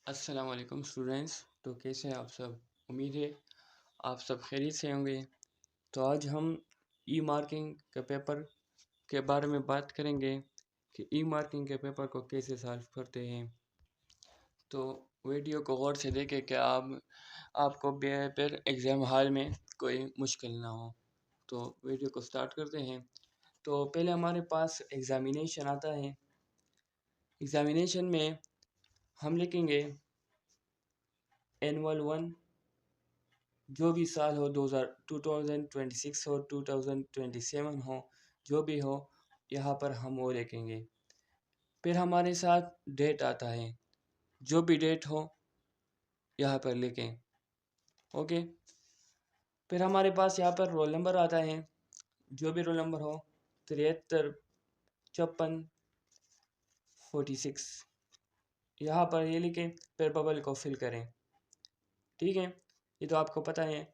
अस्सलाम वालेकुम स्टूडेंट्स। तो कैसे हैं आप सब? उम्मीद है आप सब खैरियत से होंगे। तो आज हम ई मार्किंग के पेपर के बारे में बात करेंगे कि ई मार्किंग के पेपर को कैसे सॉल्व करते हैं। तो वीडियो को गौर से देखें कि आपको पेपर एग्ज़ाम हॉल में कोई मुश्किल ना हो। तो वीडियो को स्टार्ट करते हैं। तो पहले हमारे पास एग्ज़ामिनेशन आता है। एग्ज़ामिनेशन में हम लिखेंगे एनुअल 1, जो भी साल हो 2026 हो 2027 हो, जो भी हो यहाँ पर हम वो लिखेंगे। फिर हमारे साथ डेट आता है, जो भी डेट हो यहाँ पर लिखें। ओके। फिर हमारे पास यहाँ पर रोल नंबर आता है, जो भी रोल नंबर हो 73, 54, 46 यहाँ पर ये लिखें। फिर बबल को फिल करें। ठीक है, ये तो आपको पता है।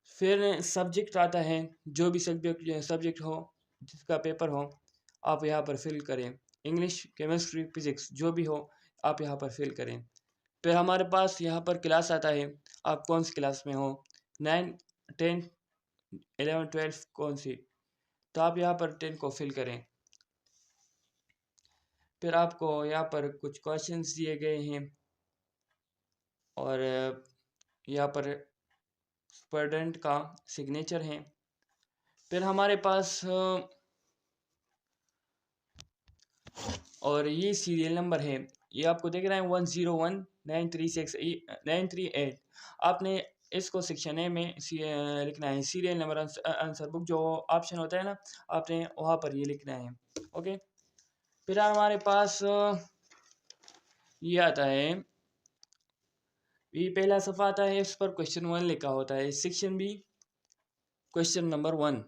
फिर सब्जेक्ट आता है, जो भी सब्जेक्ट हो, जिसका पेपर हो, आप यहाँ पर फिल करें। इंग्लिश, केमिस्ट्री, फिजिक्स जो भी हो आप यहाँ पर फिल करें। फिर हमारे पास यहाँ पर क्लास आता है, आप कौन सी क्लास में हो, 9, 10, 11, 12 कौन सी, तो आप यहाँ पर 10 को फिल करें। फिर आपको यहाँ पर कुछ क्वेश्चंस दिए गए हैं और यहाँ पर स्टूडेंट का सिग्नेचर है। फिर हमारे पास और ये सीरियल नंबर है, ये आपको देख रहे हैं 1019368। आपने इसको सेक्शन ए में लिखना है, सीरियल नंबर आंसर बुक जो ऑप्शन होता है ना, आपने वहाँ पर ये लिखना है। ओके। फिर हमारे पास ये आता है, ये पहला सफ़ा आता है, इस पर क्वेश्चन 1 लिखा होता है। सेक्शन बी क्वेश्चन नंबर 1,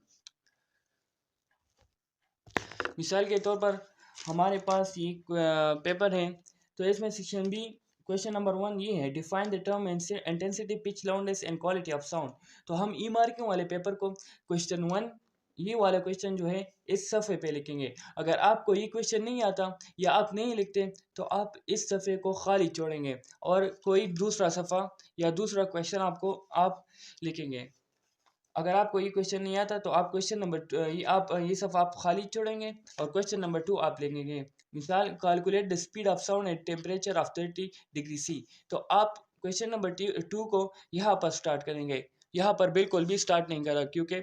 मिसाल के तौर पर हमारे पास ये पेपर है, तो इसमें सेक्शन बी क्वेश्चन नंबर 1 ये है, define the term intensity, pitch, loudness and quality of sound. तो हम ई मार्किंग वाले पेपर को क्वेश्चन 1 ये वाला क्वेश्चन जो है इस सफ़े पे लिखेंगे। अगर आपको ये क्वेश्चन नहीं आता या आप नहीं लिखते तो आप इस सफ़े को खाली छोड़ेंगे और कोई दूसरा सफ़ा या दूसरा क्वेश्चन आप लिखेंगे। अगर आपको ये क्वेश्चन नहीं आता तो आप क्वेश्चन नंबर ये सब आप खाली छोड़ेंगे और क्वेश्चन नंबर 2 आप लिखेंगे। मिसाल, calculate the speed of sound at temperature of 30 degree C. तो आप क्वेश्चन नंबर 2 को यहाँ पर स्टार्ट करेंगे। यहाँ पर बिल्कुल भी स्टार्ट नहीं करा, क्योंकि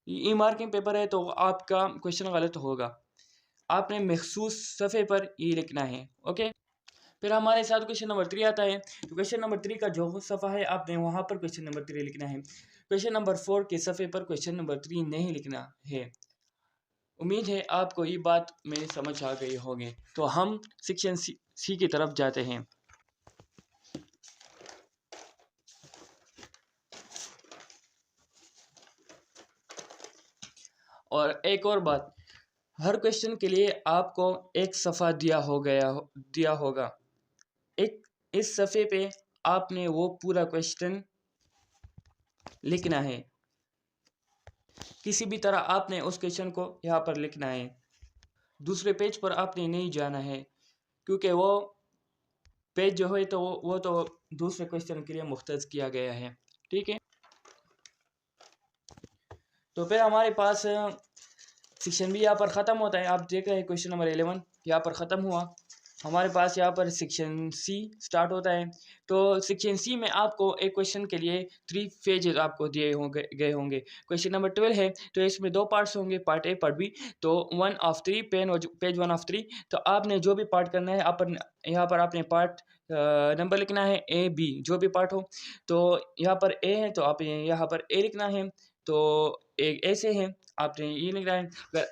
ई मार्किंग पेपर है तो आपका क्वेश्चन गलत होगा। आपने मखसूस सफ़े पर ये लिखना है। ओके। फिर हमारे साथ क्वेश्चन नंबर 3 आता है, तो क्वेश्चन नंबर 3 का जो सफ़ा है आपने वहाँ पर क्वेश्चन नंबर 3 लिखना है। क्वेश्चन नंबर 4 के सफ़े पर क्वेश्चन नंबर 3 नहीं लिखना है। उम्मीद है आपको ये बात मेरी समझ आ गई होगी। तो हम सेक्शन सी की तरफ जाते हैं। और एक और बात, हर क्वेश्चन के लिए आपको एक सफ़ा दिया होगा। एक इस सफ़े पे आपने वो पूरा क्वेश्चन लिखना है। किसी भी तरह आपने उस क्वेश्चन को यहाँ पर लिखना है। दूसरे पेज पर आपने नहीं जाना है, क्योंकि वो पेज जो है तो वो तो दूसरे क्वेश्चन के लिए मुख्तस किया गया है। ठीक है। तो फिर हमारे पास सेक्शन बी यहाँ पर ख़त्म होता है। आप देख रहे हैं क्वेश्चन नंबर 11 यहाँ पर ख़त्म हुआ। हमारे पास यहाँ पर सेक्शन सी स्टार्ट होता है। तो सेक्शन सी में आपको एक क्वेश्चन के लिए 3 फेजेस आपको गए होंगे। क्वेश्चन नंबर 12 है, तो इसमें 2 पार्ट्स होंगे, पार्ट ए पार्ट बी। तो 1 ऑफ 3 पेज 1 ऑफ 3। तो आपने जो भी पार्ट करना है यहाँ पर आपने पार्ट नंबर लिखना है, ए बी जो भी पार्ट हो। तो यहाँ पर ए है तो आप यहाँ पर ए लिखना है। तो एक ऐसे है, आपने ये लिखना है। अगर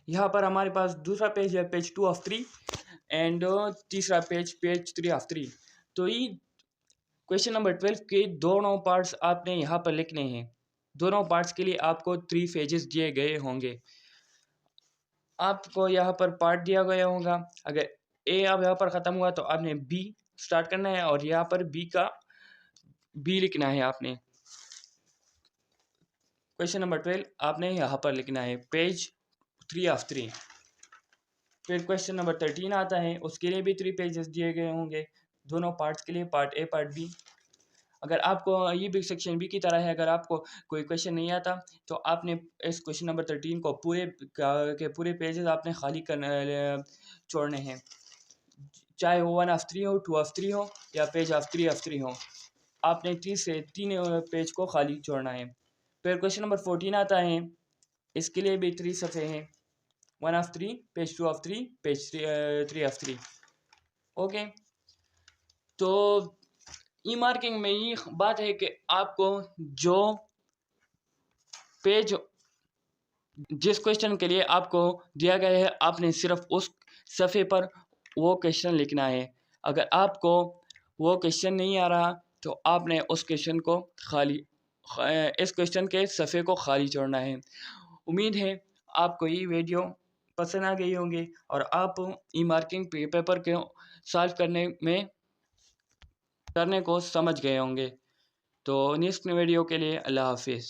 यहाँ पर हमारे पास दूसरा पेज है, पेज 2 ऑफ 3 एंड तीसरा पेज 3 ऑफ 3। तो ये क्वेश्चन नंबर 12 के दोनों पार्ट्स आपने यहाँ पर लिखने हैं। दोनों पार्ट्स के लिए आपको 3 पेजेस दिए गए होंगे। आपको यहाँ पर पार्ट दिया गया होगा। अगर ए अब यहाँ पर ख़त्म हुआ तो आपने बी स्टार्ट करना है और यहाँ पर बी लिखना है। आपने क्वेश्चन नंबर 12 आपने यहाँ पर लिखना है, पेज 3 ऑफ 3। फिर क्वेश्चन नंबर 13 आता है, उसके लिए भी 3 पेजेस दिए गए होंगे, दोनों पार्ट्स के लिए, पार्ट ए पार्ट बी। अगर आपको ये भी सेक्शन बी की तरह है, अगर आपको कोई क्वेश्चन नहीं आता तो आपने इस क्वेश्चन नंबर 13 को पूरे के पूरे पेजेस आपने खाली करने छोड़ने हैं, चाहे वो 1 ऑफ 3 हो, 2 ऑफ 3 हो या पेज ऑफ 3 ऑफ 3 हो, आपने 30 से 3 पेज को खाली छोड़ना है। फिर क्वेश्चन नंबर 14 आता है, इसके लिए भी 3 सफ़े हैं, 1 of 3, page 2 of 3, page 3 of 3। Okay, तो ई मार्किंग में ये बात है कि आपको जो पेज जिस क्वेश्चन के लिए आपको दिया गया है, आपने सिर्फ उस सफ़े पर वो क्वेश्चन लिखना है। अगर आपको वो क्वेश्चन नहीं आ रहा तो आपने उस क्वेश्चन को खाली इस क्वेश्चन के सफ़े को खाली छोड़ना है। उम्मीद है आपको ये वीडियो पसंद आ गई होंगी और आप ई मार्किंग पेपर को सॉल्व करने को समझ गए होंगे। तो नेक्स्ट वीडियो के लिए अल्लाह हाफिज़।